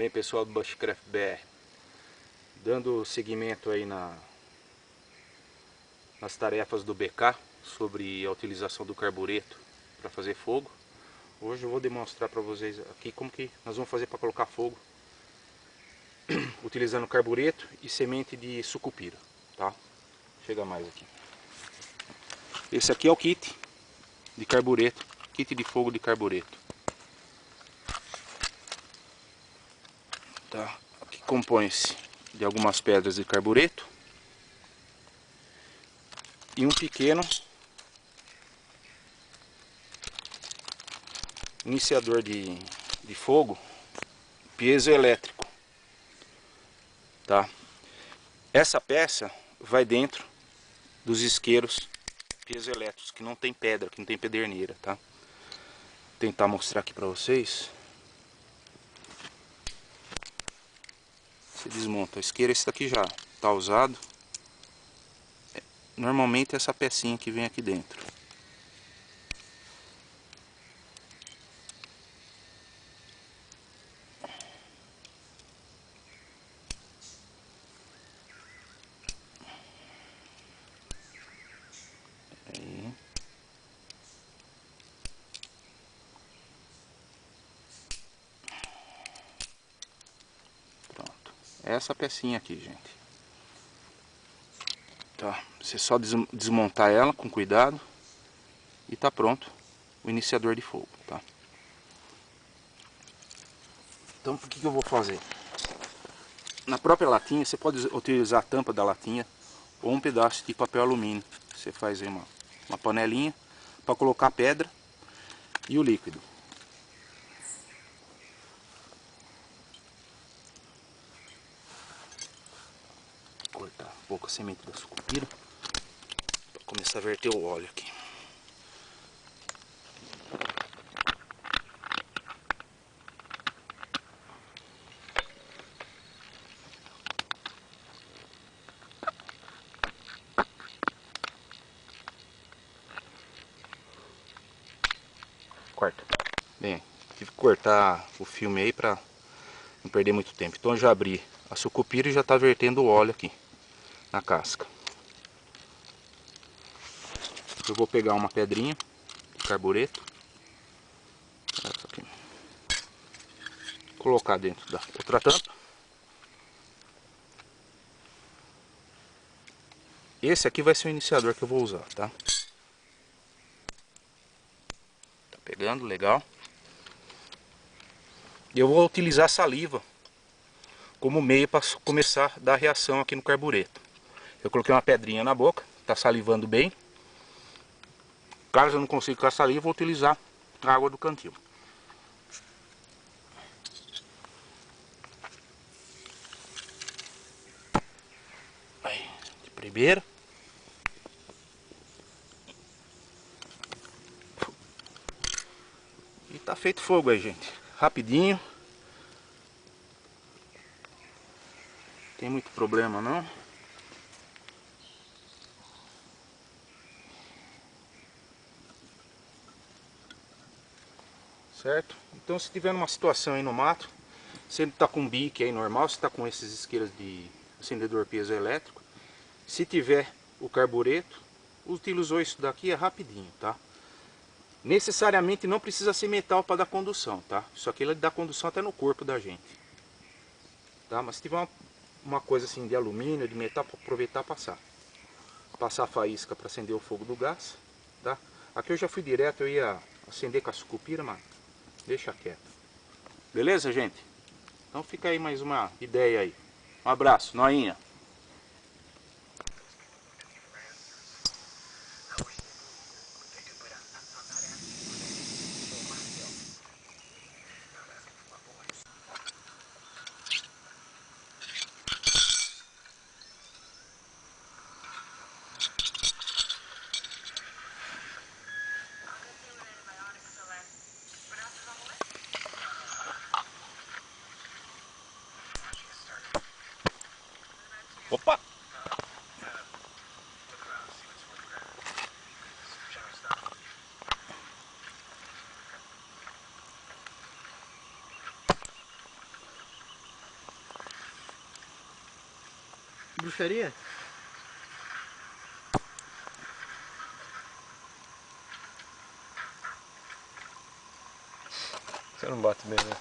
Bem, pessoal do Bushcraft BR, dando seguimento aí nas tarefas do BK sobre a utilização do carbureto para fazer fogo. Hoje eu vou demonstrar para vocês aqui como que nós vamos fazer para colocar fogo utilizando carbureto e semente de sucupira, tá? Chega mais aqui. Esse aqui é o kit de carbureto, kit de fogo de carbureto, tá? Aqui compõe-se de algumas pedras de carbureto e um pequeno iniciador de fogo piezoelétrico, tá? Essa peça vai dentro dos isqueiros piezoelétricos que não tem pedra, que não tem pederneira, tá? Vou tentar mostrar aqui para vocês. Você desmonta o isqueiro, esse daqui já está usado. Normalmente é essa pecinha que vem aqui dentro. Aí. Pronto. Essa pecinha aqui, gente. Tá. Você só desmontar ela com cuidado e tá pronto o iniciador de fogo, tá? Então, o que eu vou fazer? Na própria latinha, você pode utilizar a tampa da latinha ou um pedaço de papel alumínio. Você faz aí uma panelinha para colocar a pedra e o líquido. Cortar um pouco a semente da sucupira para começar a verter o óleo aqui. Corta. Bem, tive que cortar o filme aí para não perder muito tempo. Então eu já abri a sucupira e já está vertendo o óleo aqui na casca. Eu vou pegar uma pedrinha de carbureto, essa aqui, colocar dentro da outra tampa. Esse aqui vai ser o iniciador que eu vou usar, tá? Tá pegando, legal. E eu vou utilizar saliva como meio para começar a dar reação aqui no carbureto. Eu coloquei uma pedrinha na boca, tá salivando bem. Caso eu não consiga com a saliva, vou utilizar a água do cantil. Aí, de primeira. E tá feito fogo aí, gente. Rapidinho. Tem muito problema não. Certo? Então se tiver numa situação aí no mato, se ele tá com bique aí normal, se tá com esses isqueiros de acendedor piezoelétrico, se tiver o carbureto, utilizou isso daqui é rapidinho, tá? Necessariamente não precisa ser metal para dar condução, tá? Isso aqui ele dá condução até no corpo da gente, tá? Mas se tiver uma coisa assim de alumínio, de metal, para aproveitar passar a faísca para acender o fogo do gás, tá? Aqui eu já fui direto, eu ia acender com a sucupira, mas deixa quieto. Beleza, gente? Então fica aí mais uma ideia aí. Um abraço, noinha. bruxaria? Você não bate bem, né?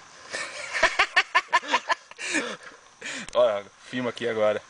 Olha, filma aqui agora.